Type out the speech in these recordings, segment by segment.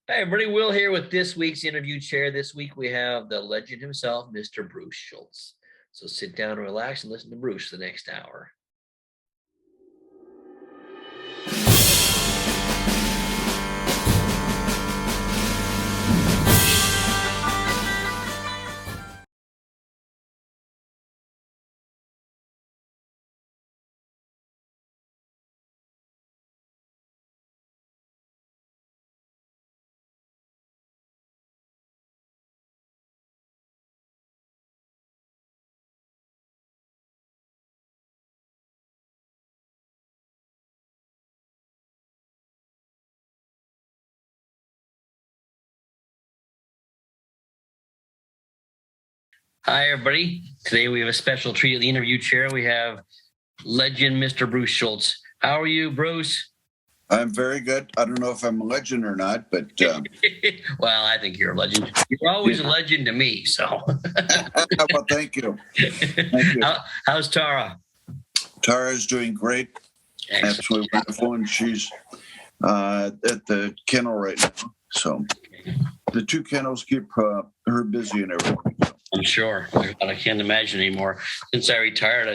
Hi, everybody. Will here with this week's interview chair. This week we have the legend himself, Mr. Bruce Schultz. So sit down and relax and listen to Bruce the next hour. Hi, everybody. Today we have a special treat at the interview chair. We have legend Mr. Bruce Schultz. How are you, Bruce? I'm very good. I don't know if I'm a legend or not, but... Well, I think you're a legend. You're always a legend to me, so... Well, thank you. Thank you. How's Tara? Tara's doing great. Excellent. Absolutely wonderful, and she's at the kennel right now. So the two kennels keep her busy and everything. I'm sure. I can't imagine anymore. Since I retired,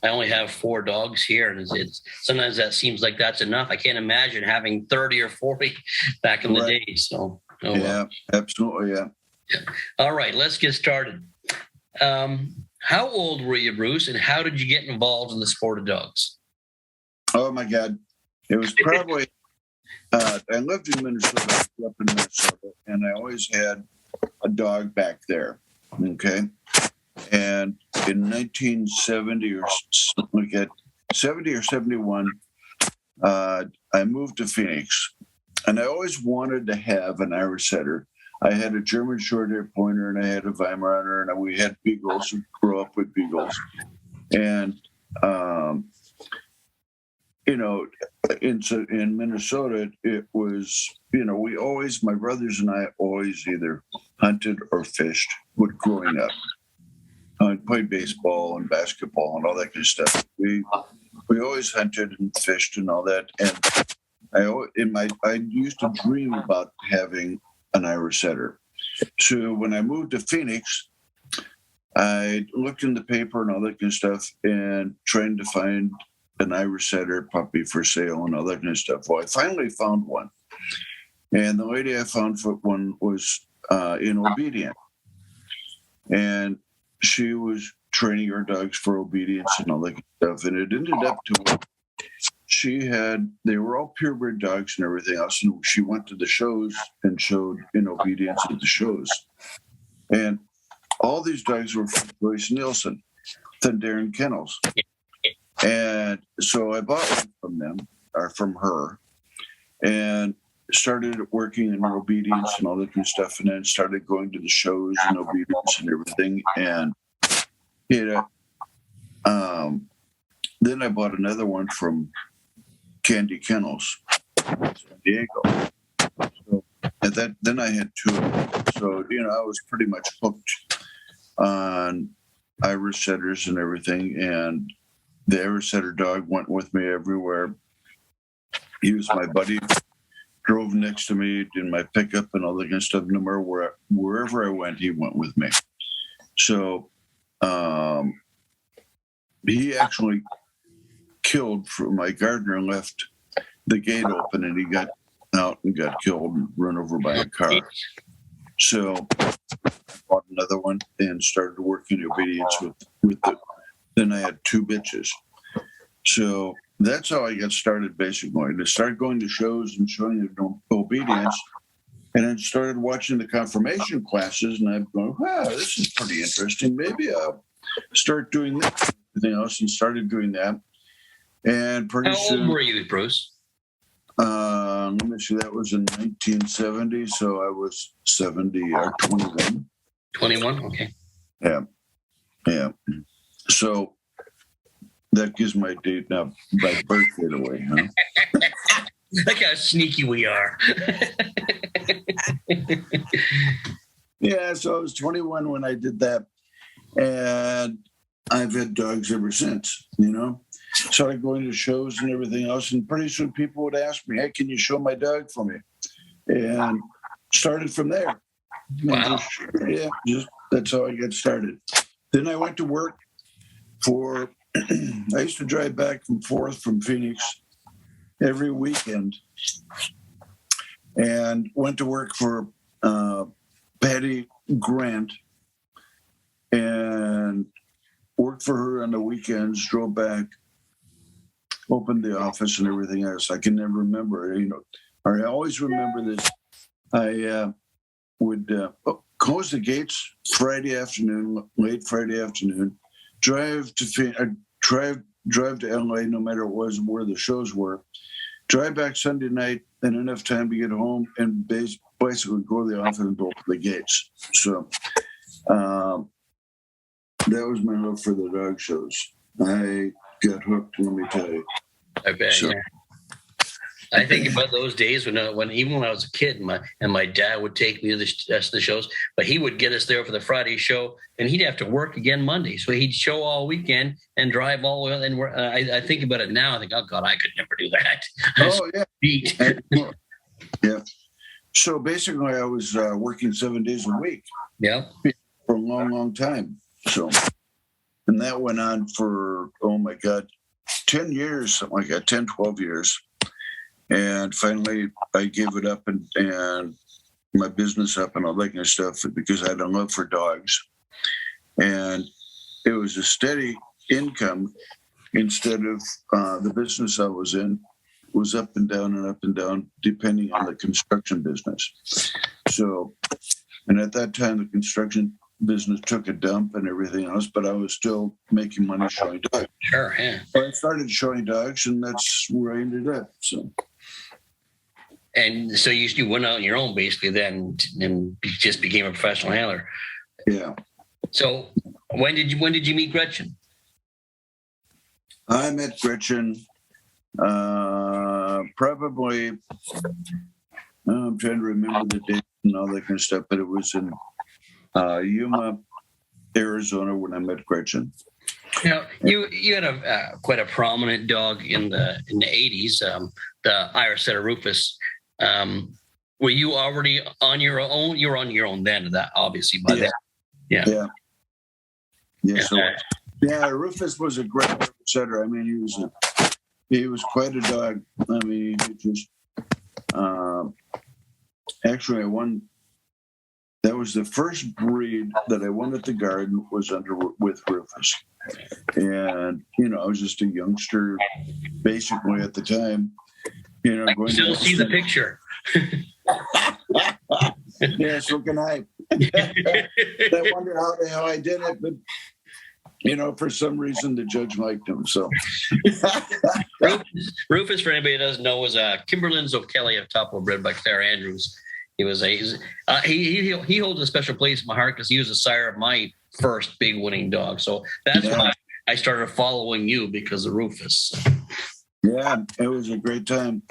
I only have 4 dogs here, and it's sometimes that seems like that's enough. I can't imagine having 30 or 40 back in the day. So, Absolutely, yeah. All right, let's get started. How old were you, Bruce, and how did you get involved in the sport of dogs? Oh my God, it was probably. I lived in Minnesota. I grew up in Minnesota, and I always had a dog back there. Okay. And in 1970 or something like that, 70 or 71, I moved to Phoenix, and I always wanted to have an Irish setter. I had a German Short-Hair Pointer, and I had a Weimaraner, and we had beagles. We grew up with beagles. And, in Minnesota, it was, we always, my brothers and I always either hunted or fished growing up. I played baseball and basketball and all that kind of stuff. We always hunted and fished and all that. And I used to dream about having an Irish setter. So when I moved to Phoenix, I looked in the paper and all that kind of stuff and trying to find an Irish setter puppy for sale and all that kind of stuff. Well, I finally found one. And the lady I found for one was in obedience. And she was training her dogs for obedience and all that kind of stuff. And it ended up to they were all purebred dogs and everything else. And she went to the shows and showed in obedience at the shows. And all these dogs were from Joyce Nielsen, Thundering Kennels. And so I bought one from them, or from her, and started working in obedience and all that kind of stuff, and then started going to the shows and obedience and everything. And then I bought another one from Candy Kennels, San Diego. So, and then I had 2 of them. So, I was pretty much hooked on Irish setters and everything. And the Irish setter dog went with me everywhere. He was my buddy. Drove next to me in my pickup and all that kind of stuff. No matter wherever I went, he went with me. So he actually killed from my gardener and left the gate open, and he got out and got killed and run over by a car. So I bought another one and started working obedience with it. Then I had 2 bitches. So that's how I got started, basically. I started going to shows and showing obedience, and then started watching the confirmation classes, and I'm going, wow, this is pretty interesting. Maybe I'll start doing that, everything else, and started doing that. And pretty soon... How old were you, Bruce? Let me see, that was in 1970, so I was 70 or 21. 21, okay. Yeah. So that gives my date now, my birth date away, huh? Look how sneaky we are. Yeah, so I was 21 when I did that, and I've had dogs ever since, Started going to shows and everything else, and pretty soon people would ask me, hey, can you show my dog for me? And started from there. Wow. Just that's how I got started. Then I went to work for. I used to drive back and forth from Phoenix every weekend, and went to work for Patty Grant, and worked for her on the weekends. Drove back, opened the office, and everything else. I can never remember. I always remember this. I would close the gates Friday afternoon, late Friday afternoon, drive to LA, no matter what was where the shows were, drive back Sunday night, and enough time to get home, and basically go to the office and open the gates. So that was my love for the dog shows. I got hooked, let me tell you. I bet. So, yeah. I think about those days when even when I was a kid, my dad would take me to the shows, but he would get us there for the Friday show, and he'd have to work again Monday, so he'd show all weekend and drive all the way. And I think about it now, I think, oh God, I could never do that. Oh yeah, beat. Yeah. So basically, I was working 7 days a week. Yeah, for a long, long time. So, and that went on for 10 years, something like that, 10, 12 years. And finally, I gave it up and my business up and all that kind of stuff because I had a love for dogs. And it was a steady income instead of the business I was in was up and down, depending on the construction business. So, and at that time, the construction business took a dump and everything else, but I was still making money showing dogs. Sure, yeah. So I started showing dogs, and that's where I ended up. So. And so you went out on your own basically then and just became a professional handler. Yeah. So when did you meet Gretchen? I met Gretchen probably, I'm trying to remember the date and all that kind of stuff, but it was in Yuma, Arizona when I met Gretchen. You had quite a prominent dog in the 80s, the Irish Setter Rufus. Were you already on your own? You were on your own then, that obviously by then. Yeah. So, Rufus was a great setter. I mean, he was quite a dog. I mean, he just actually I won. That was the first breed that I won at the Garden was with Rufus, and I was just a youngster, basically at the time. I can still see the picture. Yeah, so can I. I wonder how the hell I did it, but for some reason the judge liked him. So Rufus, for anybody who doesn't know, was Kimberlins O'Kelly of Topple, bred by Claire Andrews. He holds a special place in my heart because he was the sire of my first big winning dog. So that's why I started following you, because of Rufus. Yeah, it was a great time.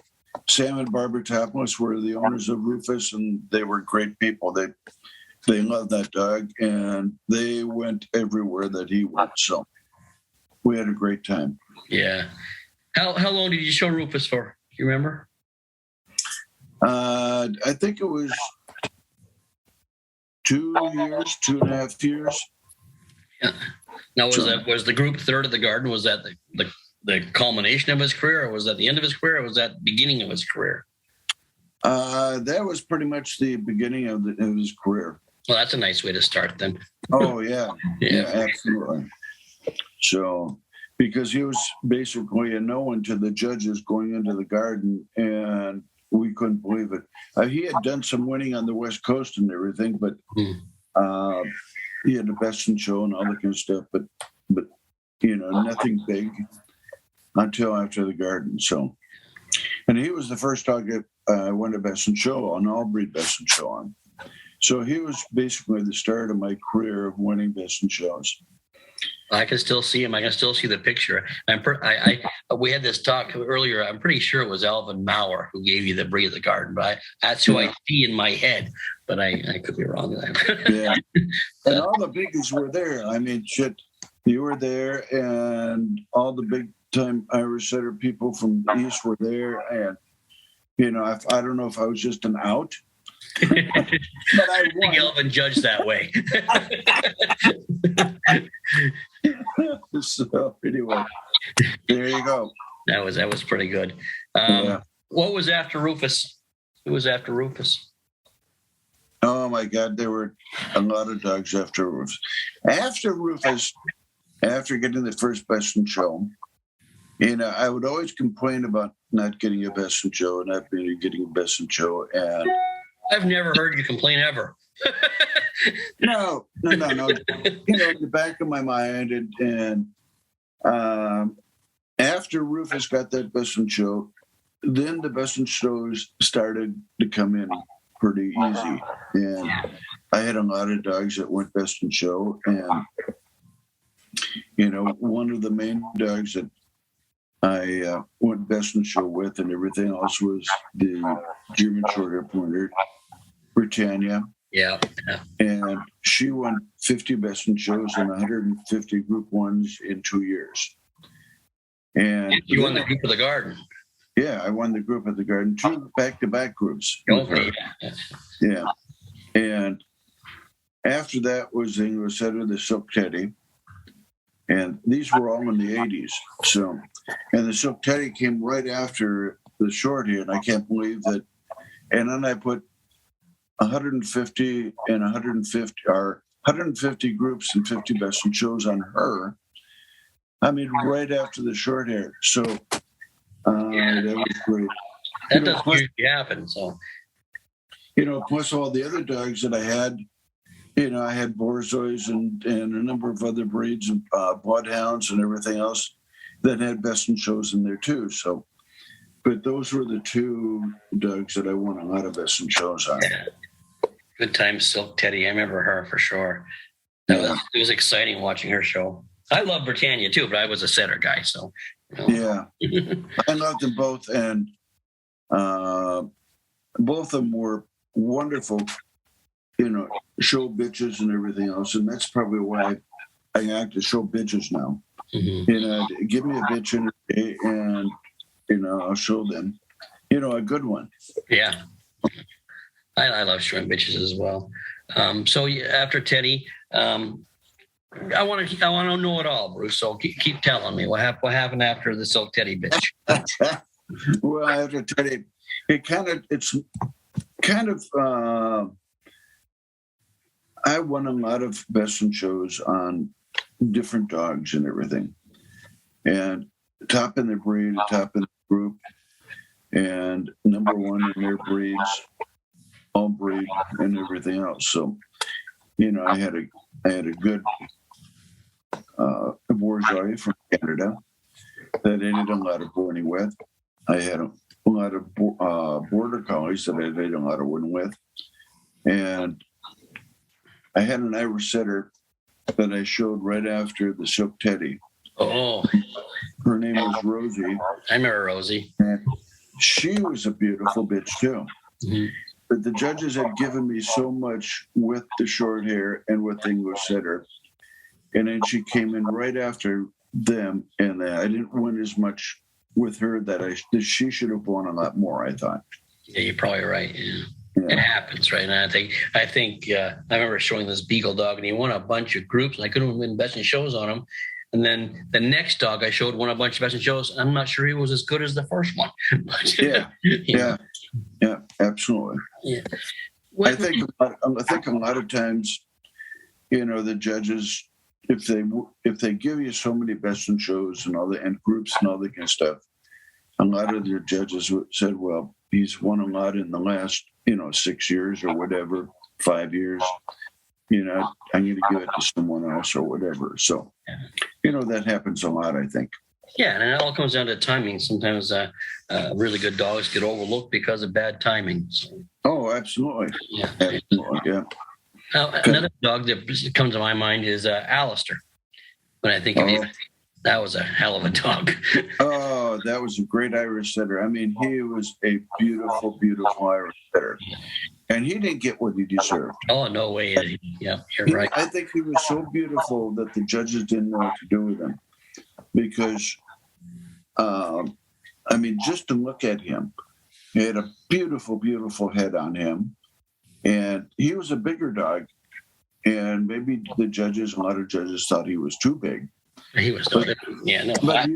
Sam and Barbara Topless were the owners of Rufus, and they were great people. They loved that dog, and they went everywhere that he went. So we had a great time. Yeah. How long did you show Rufus for? Do you remember? I think it was 2.5 years. Yeah. Now, was the group third of the Garden? Was that the culmination of his career, or was that the end of his career, or was that the beginning of his career? That was pretty much the beginning of his career. Well, that's a nice way to start then. Oh, yeah. Yeah, absolutely. So, because he was basically a no-one to the judges going into the Garden, and we couldn't believe it. He had done some winning on the West Coast and everything, but he had the best in show and all that kind of stuff, but nothing big until after the Garden. So, and he was the first dog that won a best in show on all breed best in show on. So he was basically the start of my career of winning best in shows. I can still see him. I can still see the picture. We had this talk earlier. I'm pretty sure it was Alvin Maurer who gave you the breed of the Garden, but that's who I see in my head. But I could be wrong. Yeah, and all the biggies were there. I mean, shit, you were there, and all the big time Irish setter people from the East were there, and I don't know if I was just an out But I think won. Elvin judged that way. So anyway, there you go. That was pretty good. Yeah. What was after Rufus? Who was after Rufus? Oh my God, there were a lot of dogs after Rufus. After Rufus, after getting the first Best in Show, I would always complain about not getting a Best in Show and not getting a Best in Show. And I've never heard you complain ever. no. In the back of my mind, and after Rufus got that Best in Show, then the Best in Shows started to come in pretty easy. And I had a lot of dogs that went Best in Show. And, one of the main dogs that I went Best in Show with and everything else was the German Shorthair Pointer, Britannia. Yeah. And she won 50 Best in Shows and 150 Group 1s in 2 years. And you won the Group of the Garden. Yeah, I won the Group of the Garden, 2 back-to-back groups. Okay. Yeah. And after that was the English Setter, the Silk Teddy. And these were all in the 80s. So, and the Silk Teddy came right after the Shorthair, and I can't believe that. And then I put 150 and 150, or 150 groups and 50 Best in Shows on her. I mean, right after the Shorthair. So that was great. That doesn't usually happen. So, plus all the other dogs that I had, I had Borzois and a number of other breeds of bloodhounds and everything else that had Best in Shows in there too. So, but those were the 2 dogs that I won a lot of Best in Shows on. Yeah. Good time, Silk Teddy. I remember her for sure. It was exciting watching her show. I love Britannia too, but I was a setter guy, so. Yeah, I loved them both, and both of them were wonderful, show bitches and everything else, and that's probably why I act as show bitches now. Mm-hmm. Give me a bitch in a day, and I'll show them, a good one. Yeah, I love showing bitches as well. So after Teddy, I want to know it all, Bruce. So keep telling me what happened after the Silk Teddy bitch. Well, after Teddy, it's kind of. I won a lot of Best in Shows on different dogs and everything, and top in the breed, top in the group, and number 1 in their breeds, all breed, and everything else. So, I had a good Borzois from Canada that I did a lot of winning with. I had a lot of border collies that I did a lot of winning with, and I had an Irish setter that I showed right after the Silk Teddy. Oh, her name was Rosie. I remember Rosie. And she was a beautiful bitch too. Mm-hmm. But the judges had given me so much with the Shorthair and with the English setter, and then she came in right after them, and I didn't win as much with her that she should have won a lot more, I thought. Yeah, you're probably right. Yeah. It happens, right? And I think I remember showing this Beagle dog, and he won a bunch of groups, and I couldn't win Best in Shows on him. And then the next dog I showed won a bunch of Best in Shows. I'm not sure he was as good as the first one. Yeah, absolutely. Yeah. I think a lot of times, the judges, if they give you so many Best in Shows and and groups and all that kind of stuff, a lot of the judges said, well, he's won a lot in the last 6 years or whatever, 5 years. I'm going to give it to someone else or whatever. So, that happens a lot, I think. Yeah, and it all comes down to timing. Sometimes really good dogs get overlooked because of bad timing. So. Oh, absolutely. Yeah. Absolutely, yeah. Another dog that comes to my mind is Alistair. When I think of you, that was a hell of a dog. Oh, that was a great Irish setter. I mean, he was a beautiful, beautiful Irish setter. And he didn't get what he deserved. Oh, no way. Yeah, you're right. I think he was so beautiful that the judges didn't know what to do with him. Because, just to look at him, he had a beautiful, beautiful head on him. And he was a bigger dog. And maybe a lot of judges thought he was too big. He was no, yeah, no. But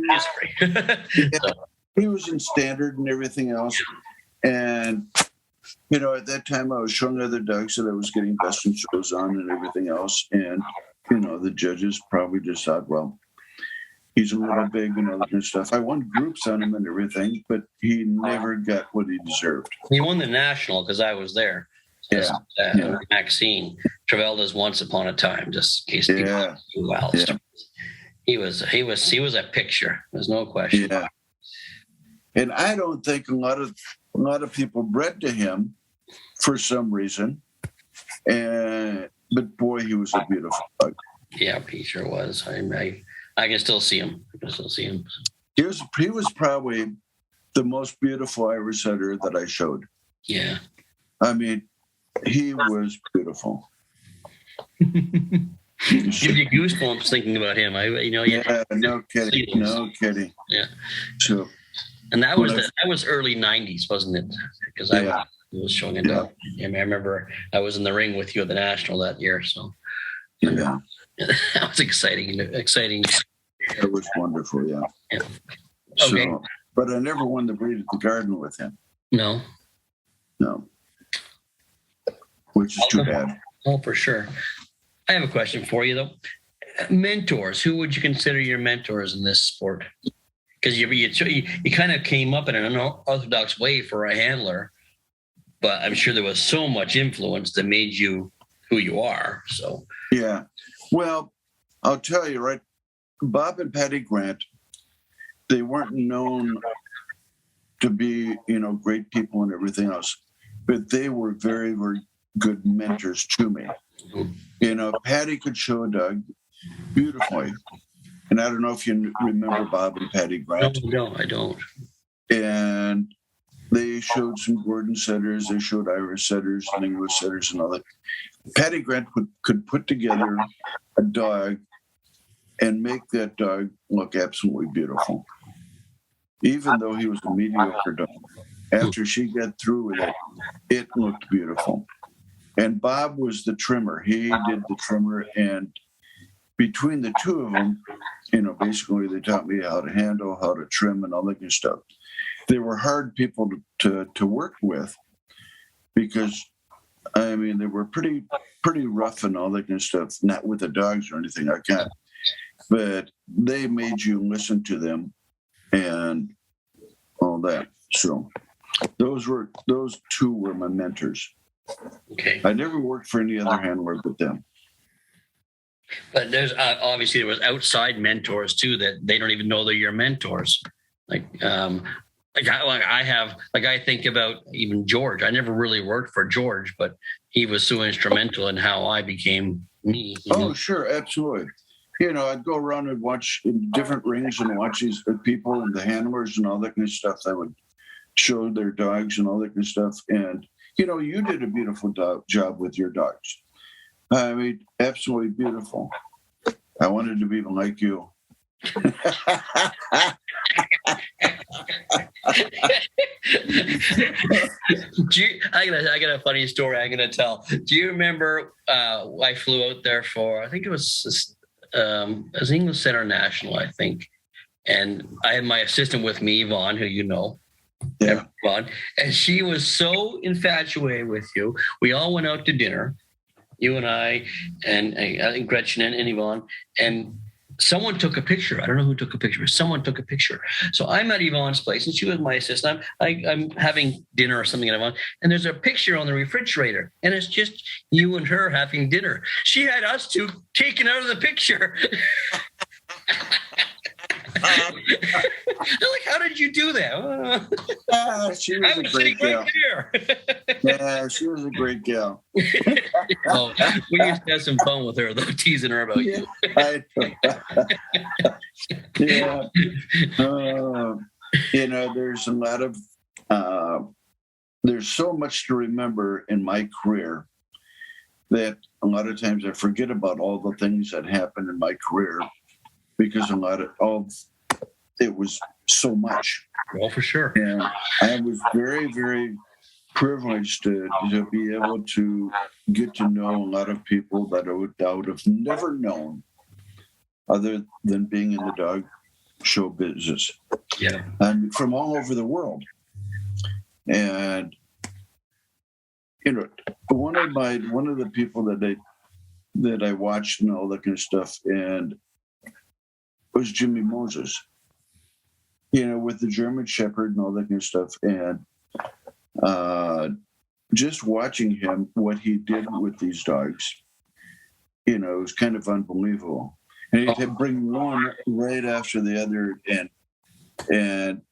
he was in standard and everything else. And, at that time I was showing other dogs that I was getting Western shows on and everything else. And, the judges probably just thought, well, he's a little big and all that kind of stuff. I won groups on him and everything, but he never got what he deserved. He won the national because I was there. Maxine Travelda's Once Upon a Time, just in case people wow. Yeah. He was a picture. There's no question. Yeah. And I don't think a lot of people bred to him for some reason. But boy, he was a beautiful dog. Yeah, he sure was. I can still see him. He was probably the most beautiful Irish setter that I showed. Yeah. I mean, he was beautiful. Give you goosebumps thinking about him. No kidding. Yeah. So, and that was early '90s, wasn't it? Because I was showing it up. I remember I was in the ring with you at the National that year. So yeah, that was exciting. It was wonderful. Yeah. Okay. So, but I never won the breed at the Garden with him. No. Which is too bad. Oh, for sure. I have a question for you, though. Mentors. Who would you consider your mentors in this sport? Because you kind of came up in an unorthodox way for a handler, but I'm sure there was so much influence that made you who you are. So yeah. Well, I'll tell you, right? Bob and Patty Grant, they weren't known to be, great people and everything else, but they were very, very good mentors to me. Patty could show a dog beautifully. And I don't know if you remember Bob and Patty Grant. No, I don't. And they showed some Gordon setters, they showed Irish setters and English setters and all that. Patty Grant could put together a dog and make that dog look absolutely beautiful. Even though he was a mediocre dog, after she got through with it looked beautiful. And Bob was the trimmer. He did the trimmer, and between the two of them, basically they taught me how to handle, how to trim, and all that kind of stuff. They were hard people to work with because, they were pretty rough and all that kind of stuff. Not with the dogs or anything, I can't. But they made you listen to them and all that. So those two were my mentors. Okay. I never worked for any other handler but them. But there's obviously there was outside mentors too that they don't even know they're your mentors. I think about even George. I never really worked for George, but he was so instrumental in how I became me. Sure, absolutely. I'd go around and watch in different rings and watch these people and the handlers and all that kind of stuff. I would show their dogs and all that kind of stuff. And you did a beautiful job with your dogs. Absolutely beautiful. I wanted to be like you. I got a funny story I'm going to tell. Do you remember I flew out there for, I think it was English Center National, I think. And I had my assistant with me, Yvonne, who you know. Yeah. Yvonne, and she was so infatuated with you. We all went out to dinner, you and I think Gretchen and Yvonne, and someone took a picture. I don't know who took a picture, but someone took a picture. So I'm at Yvonne's place, and she was my assistant. I'm having dinner or something at Yvonne, and there's a picture on the refrigerator, and it's just you and her having dinner. She had us two taken out of the picture. I'm like, how did you do that? She was a great gal. Yeah, she was a great gal. We used to have some fun with her, though, teasing her about you. Yeah. There's a lot of there's so much to remember in my career that a lot of times I forget about all the things that happened in my career because it was so much. Well, for sure. And I was very, very privileged to be able to get to know a lot of people that I would have never known other than being in the dog show business. Yeah. And from all over the world. And one of the people that I watched and all that kind of stuff and was Jimmy Moses. With the German Shepherd and all that kind of stuff. And just watching him, what he did with these dogs, it was kind of unbelievable. And he'd bring one right after the other, and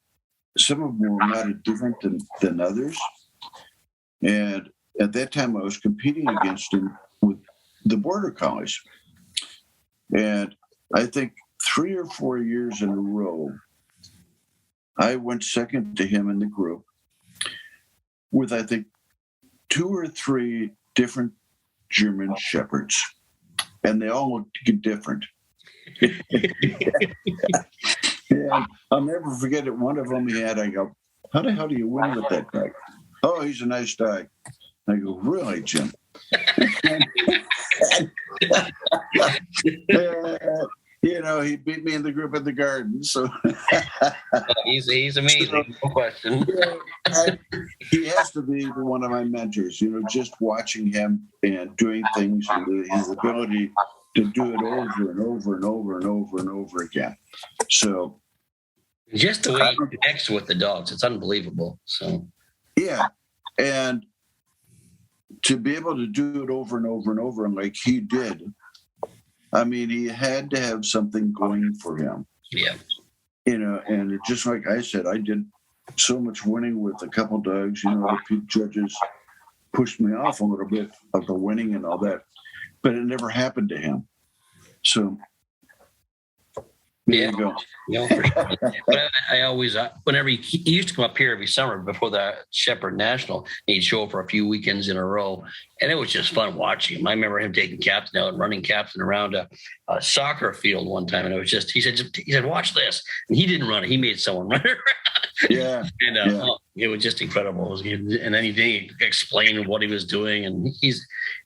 some of them were not different than others. And at that time, I was competing against him with the Border Collies. And I think 3 or 4 years in a row, I went second to him in the group with, I think, 2 or 3 different German Shepherds. And they all looked different. And I'll never forget it. One of them I go, how the hell do you win with that dog? Oh, he's a nice dog. I go, really, Jim? He beat me in the group at the Garden. So he's amazing, no question. He has to be one of my mentors. Just watching him and doing things, and his ability to do it over and over and over and over and over again. So just the way he connects with the dogs, it's unbelievable. So yeah, and to be able to do it over and over and over, and like he did. I mean, he had to have something going for him. Yeah. And just like I said, I did so much winning with a couple dogs. The peak judges pushed me off a little bit of the winning and all that, but it never happened to him. So there you go. For sure. But I always, whenever he used to come up here every summer before the Shepherd National, and he'd show up for a few weekends in a row, and it was just fun watching him. I remember him taking Captain out and running Captain around a soccer field one time, and it was just he said, watch this, and he didn't run it; he made someone run it around. Yeah, and it was just incredible. And then he explained what he was doing, and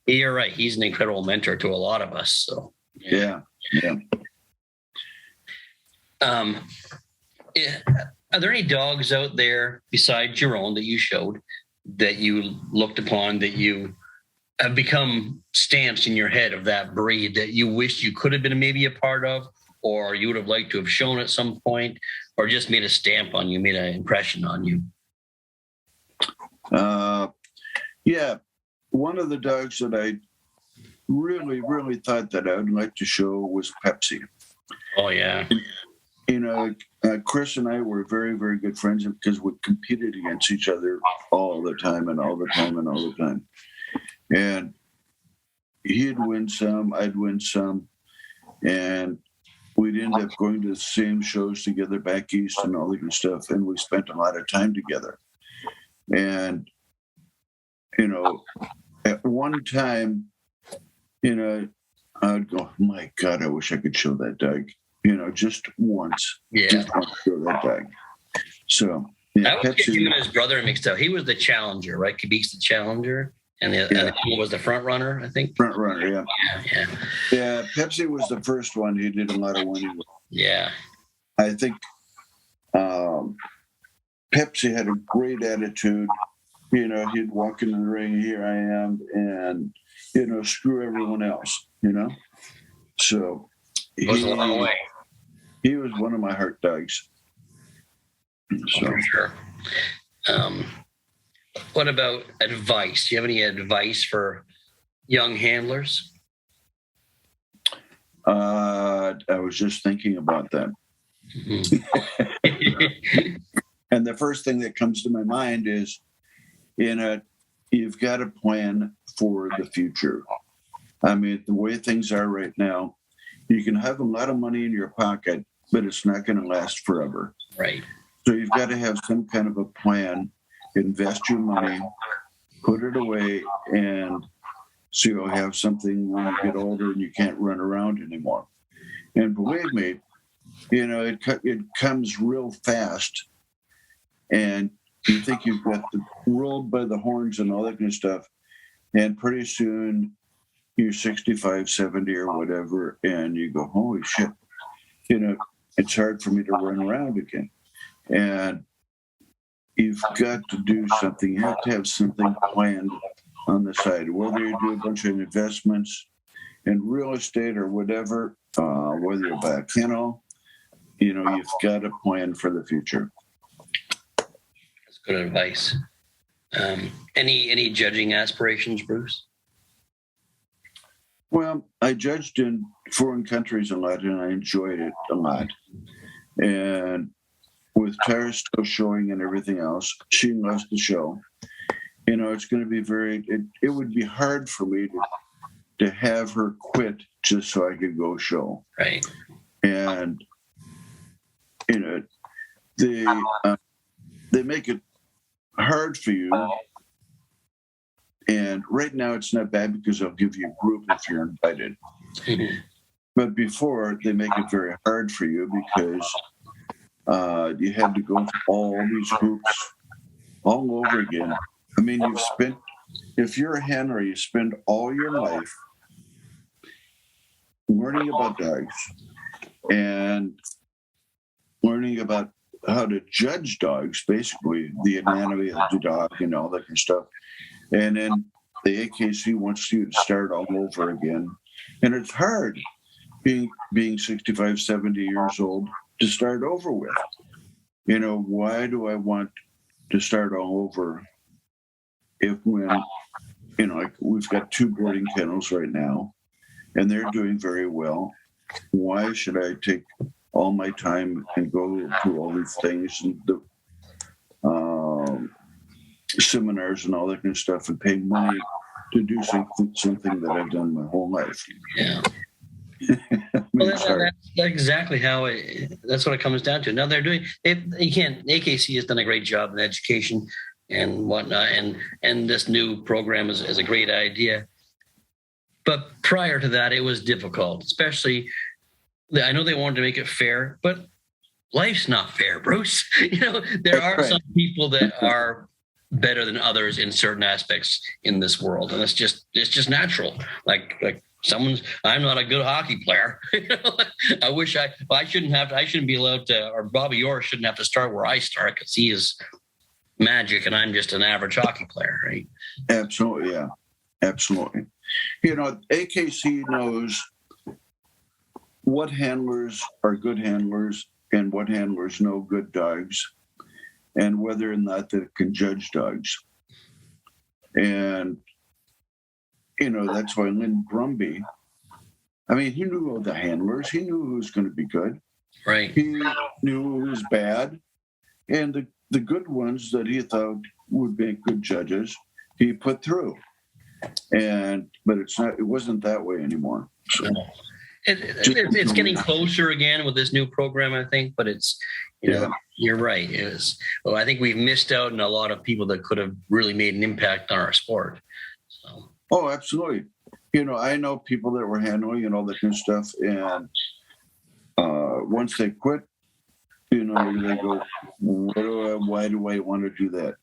you're right, he's an incredible mentor to a lot of us. So yeah. Are there any dogs out there besides your own that you showed, that you looked upon, that you have become stamps in your head of that breed that you wish you could have been maybe a part of, or you would have liked to have shown at some point, or just made a stamp on you, made an impression on you? Yeah. One of the dogs that I really, really thought that I would like to show was Pepsi. Oh, yeah. Chris and I were very, very good friends because we competed against each other all the time and all the time and all the time. And he'd win some, I'd win some. And we'd end up going to the same shows together back east and all that good stuff. And we spent a lot of time together. And, at one time, I'd go, my God, I wish I could show that dog. Just once. Yeah. Just once show that dog. So, yeah. I would get him and his brother mixed up. He was the challenger, right? Kibik's the challenger, and the other one was the front runner, I think. Front runner, yeah. Yeah. Pepsi was the first one he did a lot of winning with. Yeah. I think Pepsi had a great attitude. He'd walk in the ring, here I am, and, screw everyone else, So it goes a long way. He was one of my heart dogs. So. For sure. What about advice? Do you have any advice for young handlers? I was just thinking about that. Mm-hmm. And the first thing that comes to my mind is, you've got to plan for the future. I mean, the way things are right now, you can have a lot of money in your pocket, but it's not going to last forever. Right. So you've got to have some kind of a plan, invest your money, put it away, and so you'll have something when you get older and you can't run around anymore. And believe me, it comes real fast, and You think you've got the rolled by the horns and all that kind of stuff. And pretty soon you're 65, 70 or whatever, and you go, holy shit, it's hard for me to run around again. And you've got to do something. You have to have something planned on the side, whether you do a bunch of investments in real estate or whatever, whether you buy a kennel, you've got a plan for the future. That's good advice. Any judging aspirations, Bruce? Well, I judged in foreign countries a lot, and I enjoyed it a lot. And with Tara still showing and everything else, she loves the show. It's going to be it would be hard for me to have her quit just so I could go show. Right. And, they make it hard for you. And right now it's not bad because they'll give you a group if you're invited. Mm-hmm. But before, they make it very hard for you because you had to go through all these groups all over again. I mean, if you're a handler, you spend all your life learning about dogs and learning about how to judge dogs, basically the anatomy of the dog and all that kind of stuff. And then the AKC wants you to start all over again. And it's hard being 65, 70 years old to start over with. Why do I want to start all over when we've got 2 boarding kennels right now and they're doing very well. Why should I take all my time and go through all these things and the seminars and all that kind of stuff and pay money to do something that I've done my whole life? Yeah. Well, that's exactly how that's what it comes down to. Now they're doing AKC has done a great job in education and whatnot, and this new program is a great idea. But prior to that, it was difficult, especially, I know they wanted to make it fair, but life's not fair, Bruce. There are some people that are better than others in certain aspects in this world, and it's just natural. Like I'm not a good hockey player. I wish I shouldn't be allowed to, or Bobby Orr shouldn't have to start where I start because he is magic and I'm just an average hockey player, right? Absolutely, yeah, absolutely. AKC knows what handlers are good handlers and what handlers know good dogs, and whether or not they can judge dogs. And that's why Lynn Brumby, he knew all the handlers. He knew who was going to be good. Right. He knew who was bad. And the good ones that he thought would make good judges, he put through. But it wasn't that way anymore. So, no. It's getting closer again with this new program, I think, but it's, you're right. It is. Well, I think we've missed out on a lot of people that could have really made an impact on our sport. So. Oh, absolutely. I know people that were handling and all that kind of stuff. And once they quit, they go, why do I want to do that?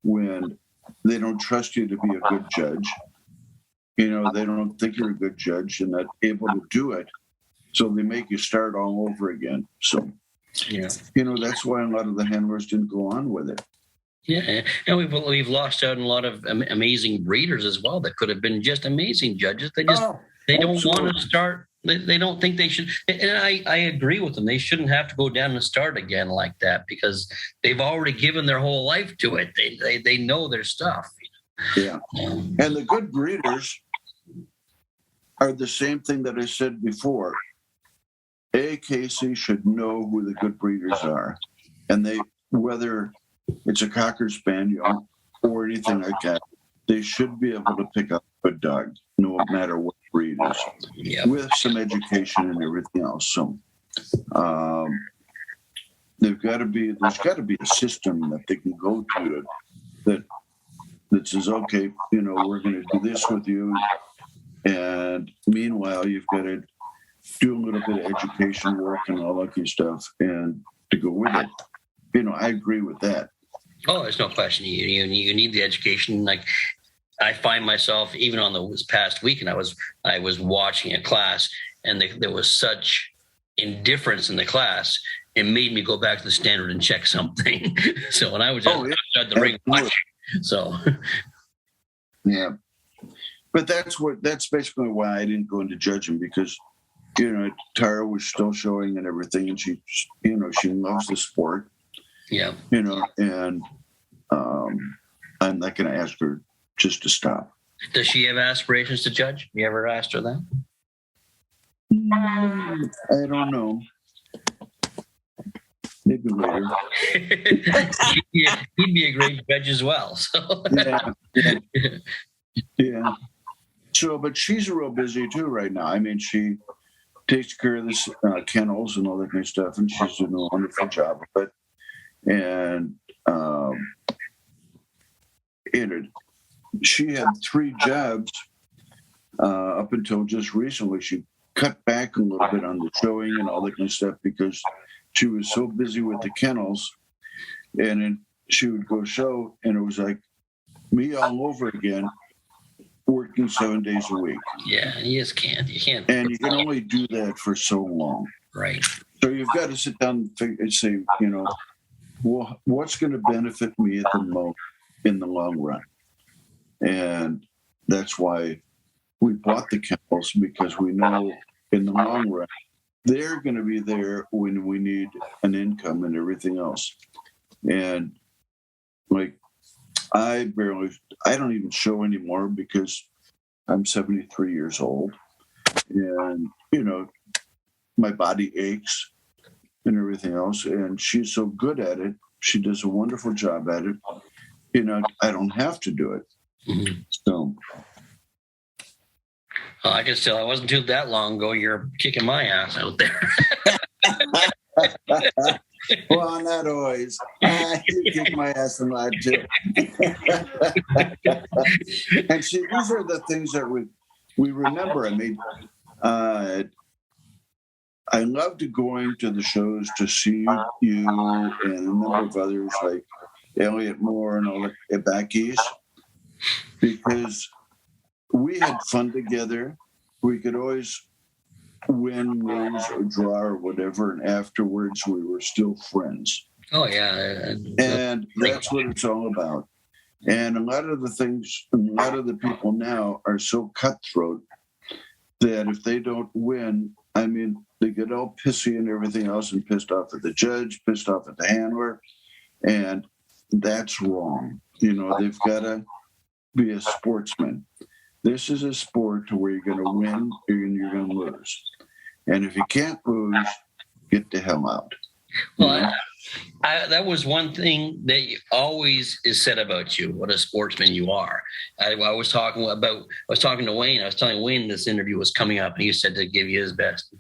When they don't trust you to be a good judge. They don't think you're a good judge and not able to do it. So they make you start all over again. So, that's why a lot of the handlers didn't go on with it. Yeah, and we've lost out on a lot of amazing breeders as well that could have been just amazing judges. They don't want to start. They don't think they should. And I agree with them. They shouldn't have to go down and start again like that because they've already given their whole life to it. They know their stuff. Yeah, and the good breeders are the same thing that I said before. AKC should know who the good breeders are, and whether it's a Cocker Spaniel or anything like that, they should be able to pick up a dog, no matter what breed it is, with some education and everything else. So there's got to be a system that they can go to that says, okay, we're going to do this with you, and meanwhile you've got to do a little bit of education work and all that kind of stuff, and to go with it. I agree with that. Oh, there's no question. You need the education. Like I find myself even on this past week, and I was watching a class, and there was such indifference in the class. It made me go back to the standard and check something. So when I was at the ring watching, so yeah. But that's basically why I didn't go into judging, because Tara was still showing and everything, and she loves the sport. Yeah. And I'm not going to ask her just to stop. Does she have aspirations to judge? You ever asked her that? I don't know. Maybe later. He'd be a great judge as well. So. Yeah. So, but she's real busy too right now. I mean, she takes care of this kennels and all that kind of stuff, and she's doing a wonderful job of it. And she had 3 jobs up until just recently. She cut back a little bit on the showing and all that kind of stuff because she was so busy with the kennels. And then she would go show, and it was like me all over again, working 7 days a week. Yeah, you just can't. You can't. And you can only do that for so long. Right. So you've got to sit down and say, well, what's going to benefit me at the most in the long run? And that's why we bought the kennels, because we know in the long run they're going to be there when we need an income and everything else. And like I don't even show anymore because I'm 73 years old, and my body aches and everything else. And she's so good at it; she does a wonderful job at it. I don't have to do it. Mm-hmm. So I can still. I wasn't too that long ago. You're kicking my ass out there. Well, not always. You kick my ass a lot too. And see, these are the things that we remember. I mean, I loved going to the shows to see you and a number of others like Elliot Moore and all the back east, because we had fun together. We could always win, lose, or draw or whatever, and afterwards we were still friends. Oh yeah, and that's what it's all about. And a lot of the people now are so cutthroat that if they don't win, I mean, they get all pissy and everything else, and pissed off at the judge, pissed off at the handler, and that's wrong. They've got to be a sportsman. This is a sport where you're going to win and you're going to lose. And if you can't lose, get the hell out. Well, that was one thing that always is said about you, what a sportsman you are. I was talking to Wayne. I was telling Wayne this interview was coming up, and he said to give you his best.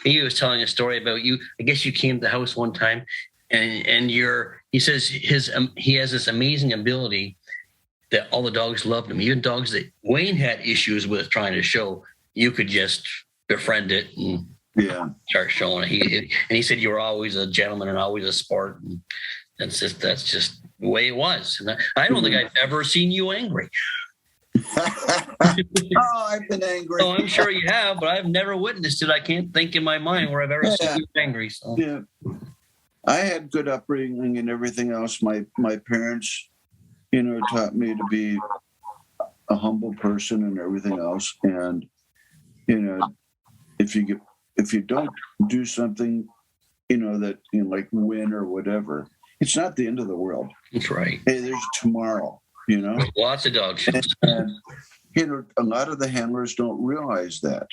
He was telling a story about you. I guess you came to the house one time, and he says he has this amazing ability that all the dogs loved him. Even dogs that Wayne had issues with trying to show, you could just befriend it and start showing it. He said you were always a gentleman and always a sport. And that's just the way it was. And I don't think I've ever seen you angry. Oh, I've been angry. Oh, I'm sure you have, but I've never witnessed it. I can't think in my mind where I've ever seen you angry. So. Yeah, I had good upbringing and everything else. My parents, taught me to be a humble person and everything else. And if you don't do something, that like win or whatever, it's not the end of the world. That's right. Hey, there's tomorrow. Lots of dog shows. And a lot of the handlers don't realize that,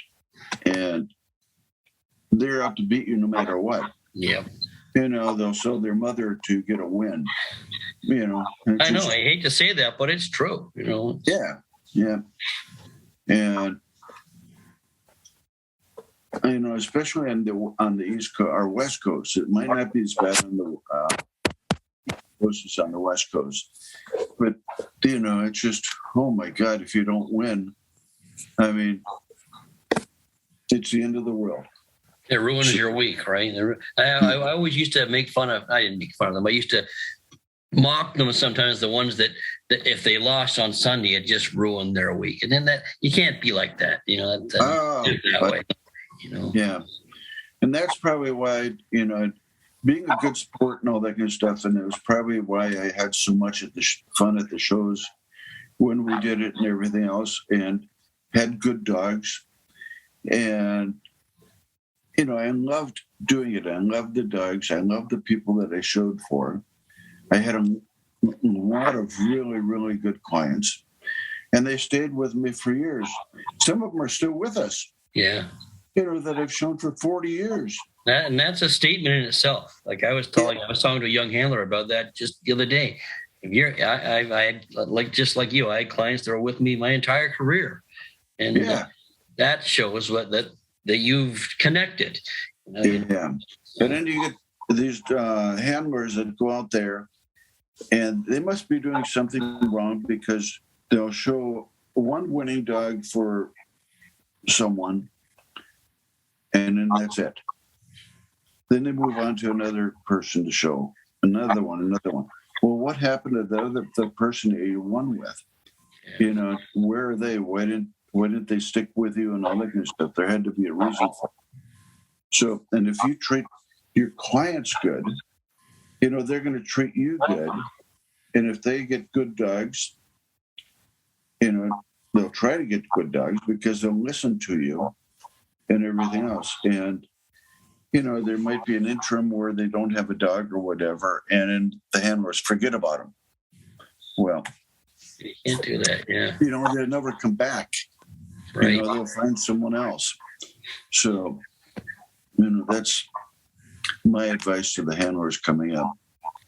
and they're out to beat you no matter what. Yeah. They'll sell their mother to get a win. I know. I hate to say that, but it's true. Yeah. And especially on the East Coast or West Coast, it might not be as bad on the coast as on the West Coast, but it's just, oh my God, if you don't win, I mean, it's the end of the world. It ruins your week, right? I always used to make fun of. I didn't make fun of them. I used to mock them sometimes, the ones that if they lost on Sunday, it just ruined their week. And then that you can't be like that, that way, Yeah. And that's probably why, being a good sport and all that good stuff. And it was probably why I had so much fun at the shows when we did it and everything else, and had good dogs. And, I loved doing it. I loved the dogs. I loved the people that I showed for. I had a lot of really, really good clients, and they stayed with me for years. Some of them are still with us. Yeah. That I've shown for 40 years. And that's a statement in itself. Like I was talking to a young handler about that just the other day. I just like you, I had clients that were with me my entire career, and that shows that you've connected. Yeah, and then you get these handlers that go out there, and they must be doing something wrong because they'll show one winning dog for someone, and then that's it. Then they move on to another person to show another one. Well, what happened to the person that you won with? Where are they? Why didn't they stick with you and all that kind of stuff? There had to be a reason for it. So, and if you treat your clients good, they're going to treat you good. And if they get good dogs, they'll try to get good dogs because they'll listen to you and everything else. And, there might be an interim where they don't have a dog or whatever, and then the handlers forget about them. Well, you can't do that, yeah. They'll never come back. Right. They'll find someone else. So, that's my advice to the handlers coming up.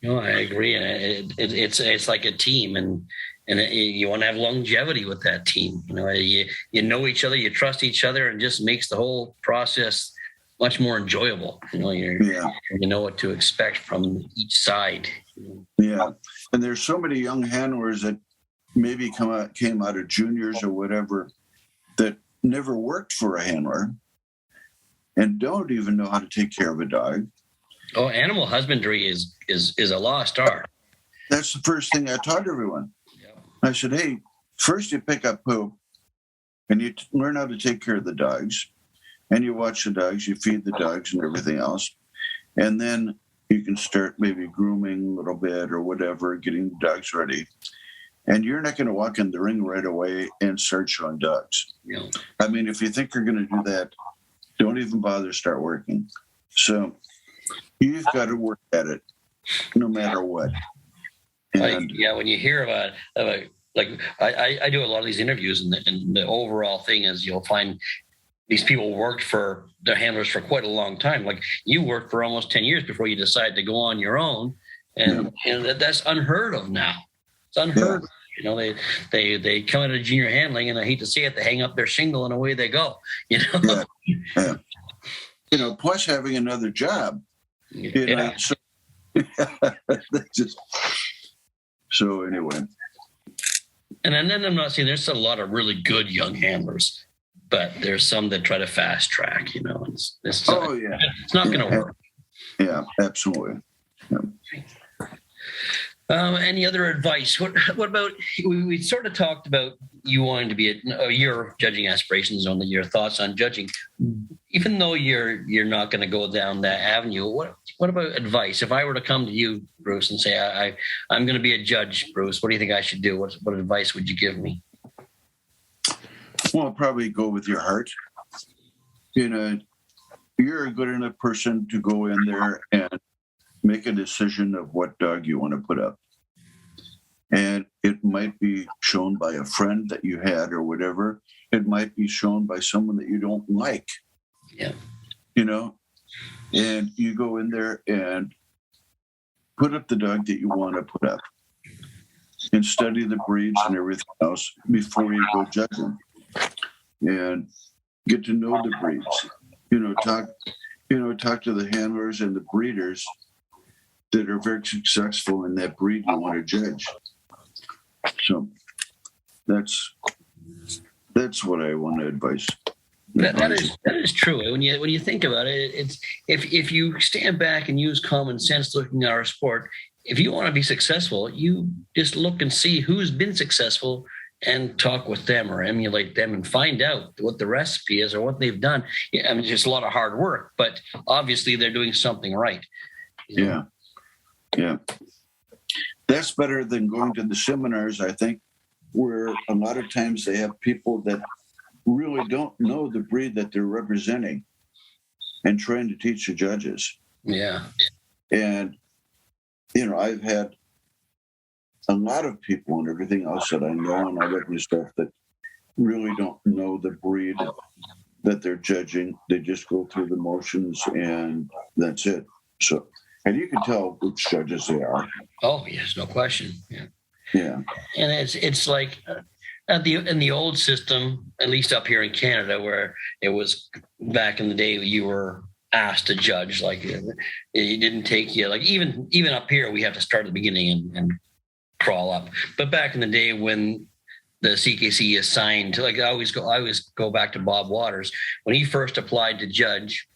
No, I agree. It's like a team, and you want to have longevity with that team. You know each other, you trust each other, and just makes the whole process much more enjoyable. You know what to expect from each side. Yeah, and there's so many young handlers that maybe came out of juniors or whatever that never worked for a handler and don't even know how to take care of a dog. Oh, animal husbandry is a lost art. That's the first thing I taught everyone. Yeah. I said, hey, first you pick up poop and you learn how to take care of the dogs, and you watch the dogs, you feed the dogs and everything else. And then you can start maybe grooming a little bit or whatever, getting the dogs ready. And you're not going to walk in the ring right away and start showing dogs. Yeah. I mean, if you think you're going to do that, don't even bother to start working. So you've got to work at it no matter what. And when you hear about I do a lot of these interviews, and the overall thing is you'll find these people worked for their handlers for quite a long time. Like you worked for almost 10 years before you decided to go on your own. And that's unheard of now. It's unheard of. They come out of junior handling, and I hate to say it, they hang up their shingle and away they go. Yeah. Plus having another job. So anyway. And then I'm not saying there's a lot of really good young handlers, but there's some that try to fast track. It's not going to work. Yeah, absolutely. Yeah. Any other advice? What about, we sort of talked about you wanting to be your judging aspirations, on your thoughts on judging. Even though you're not going to go down that avenue, what about advice? If I were to come to you, Bruce, and say I'm going to be a judge, Bruce, what do you think I should do? What advice would you give me? Well, I'll probably go with your heart. You're a good enough person to go in there and make a decision of what dog you want to put up. And it might be shown by a friend that you had or whatever. It might be shown by someone that you don't like. Yeah. And you go in there and put up the dog that you want to put up and study the breeds and everything else before you go judging. And get to know the breeds. Talk to the handlers and the breeders that are very successful in that breed you want to judge. So that's what I want to advise. That is true. When you think about it, it's if you stand back and use common sense looking at our sport, if you want to be successful, you just look and see who's been successful and talk with them or emulate them and find out what the recipe is or what they've done. Yeah, I mean, it's just a lot of hard work, but obviously they're doing something right. Yeah. Yeah. That's better than going to the seminars, I think, where a lot of times they have people that really don't know the breed that they're representing and trying to teach the judges. Yeah. And, I've had a lot of people and everything else that I know and all that kind of stuff that really don't know the breed that they're judging. They just go through the motions and that's it. So, and you can tell which judges they are. Oh, yes, no question. Yeah. Yeah. And it's like in the old system, at least up here in Canada, where it was back in the day, you were asked to judge. Like it didn't take you. Like even up here, we have to start at the beginning and crawl up. But back in the day when the CKC assigned, like I always go back to Bob Waters when he first applied to judge.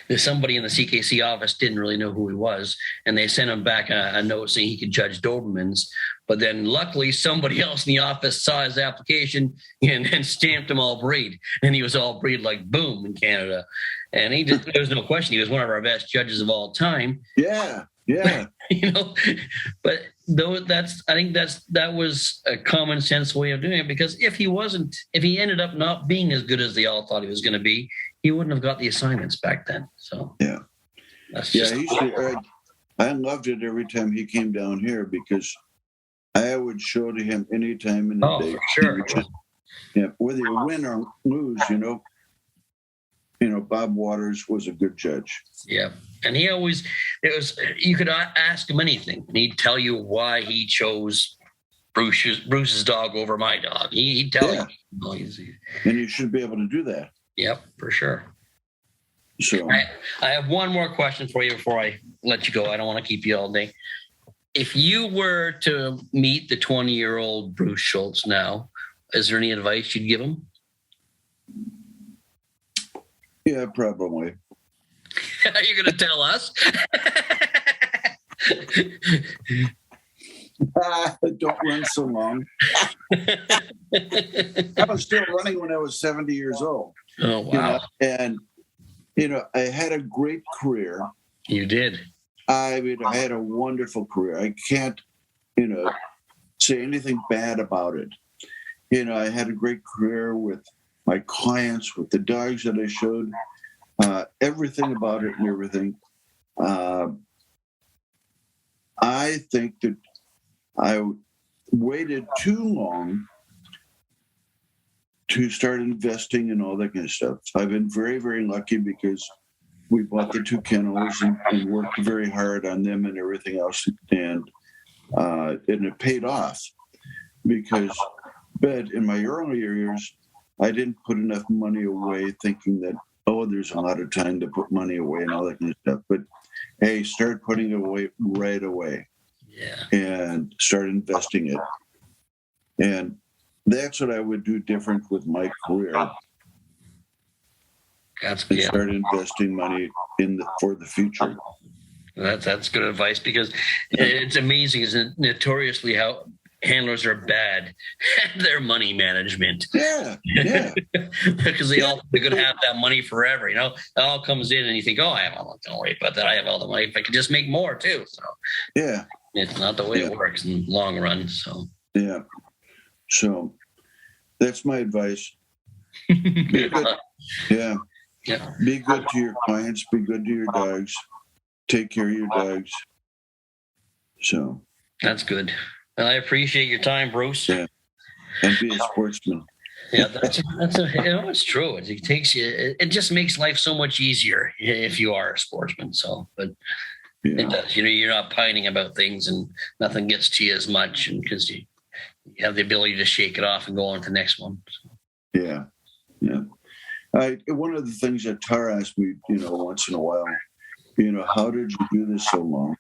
There's somebody in the CKC office didn't really know who he was, and they sent him back a note saying he could judge Dobermans. But then luckily somebody else in the office saw his application and stamped him all breed, and he was all breed like boom in Canada. And there was no question, he was one of our best judges of all time. Yeah. But though I think that was a common sense way of doing it, because if he ended up not being as good as they all thought he was going to be, he wouldn't have got the assignments back then. So yeah, that's I loved it every time he came down here because I would show to him any time in the day. For sure. Whether you win or lose, Bob Waters was a good judge. Yeah. And you could ask him anything and he'd tell you why he chose Bruce's dog over my dog. He'd tell you. And you should be able to do that. Yep, for sure. So I have one more question for you before I let you go. I don't want to keep you all day. If you were to meet the 20-year-old Bruce Schultz now, is there any advice you'd give him? Yeah, probably. Are you going to tell us? Don't run so long. I was still running when I was 70 years old. Oh, wow. And, I had a great career. You did. I had a wonderful career. I can't, say anything bad about it. I had a great career with my clients, with the dogs that I showed, everything about it and everything. I think that I waited too long to start investing in all that kind of stuff. I've been very, very lucky because we bought the 2 kennels and worked very hard on them and everything else. And it paid off but in my earlier years, I didn't put enough money away thinking that, there's a lot of time to put money away and all that kind of stuff. But hey, start putting it away right away. Yeah. And start investing it. And that's what I would do different with my career. Start investing money for the future. That's good advice, because it's amazing, isn't it, notoriously how handlers are bad at their money management. Yeah. Because they're going to have that money forever. It all comes in and you think, I'm not going to worry about that. I have all the money. If I could just make more too. So yeah, it's not the way it works in the long run. So yeah. So that's my advice. Be good. Yeah. Be good to your clients. Be good to your dogs. Take care of your dogs. So that's good. Well, I appreciate your time, Bruce. Yeah. And be a sportsman. Yeah, it's true. It takes you. It just makes life so much easier if you are a sportsman. So, but it does. You're not pining about things, and nothing gets to you as much, and because you have the ability to shake it off and go on to the next one. So. Yeah. One of the things that Tara asked me, once in a while, how did you do this so long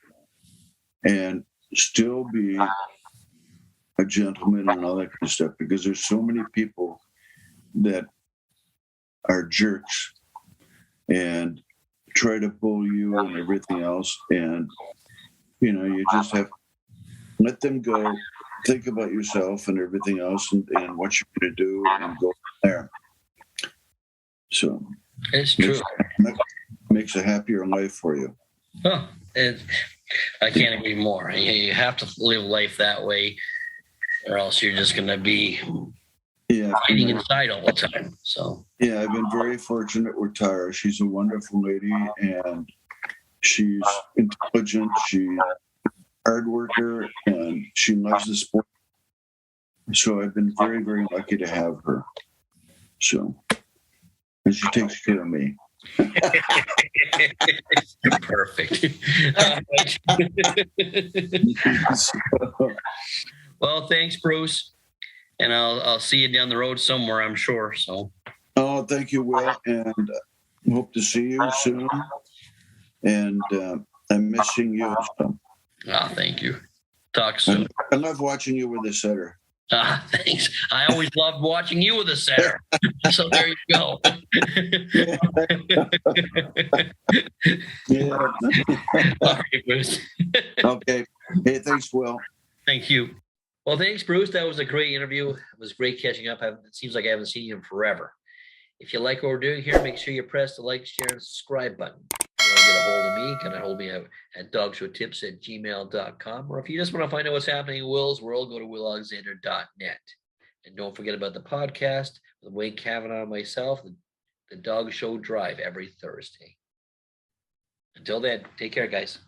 and still be a gentleman and all that kind of stuff? Because there's so many people that are jerks and try to bully you and everything else. And, you just have to let them go, think about yourself and everything else and what you're going to do and go from there. So It's true. Makes a happier life for you. Huh. I can't agree more. You have to live life that way, or else you're just going to be fighting inside all the time. So yeah, I've been very fortunate with Tara. She's a wonderful lady, and she's intelligent. She's a hard worker, and she loves the sport. So I've been very, very lucky to have her. So, and she takes care of me. Perfect. Well, thanks, Bruce, and I'll see you down the road somewhere, I'm sure. So. Oh, thank you, Will, and hope to see you soon. And I'm missing you. So. Thank you. Talk soon. I love watching you with a setter. Thanks. I always loved watching you with a setter. So there you go. Yeah. All right, Bruce. Okay. Hey, thanks, Will. Thank you. Well, thanks, Bruce. That was a great interview. It was great catching up. It seems like I haven't seen you in forever. If you like what we're doing here, make sure you press the like, share, and subscribe button. If you want to get a hold of me, get a hold of me at dogshowtips@gmail.com. Or if you just want to find out what's happening in Will's world, go to willalexander.net. And don't forget about the podcast with Wayne Kavanaugh and myself, the Dog Show Drive every Thursday. Until then, take care, guys.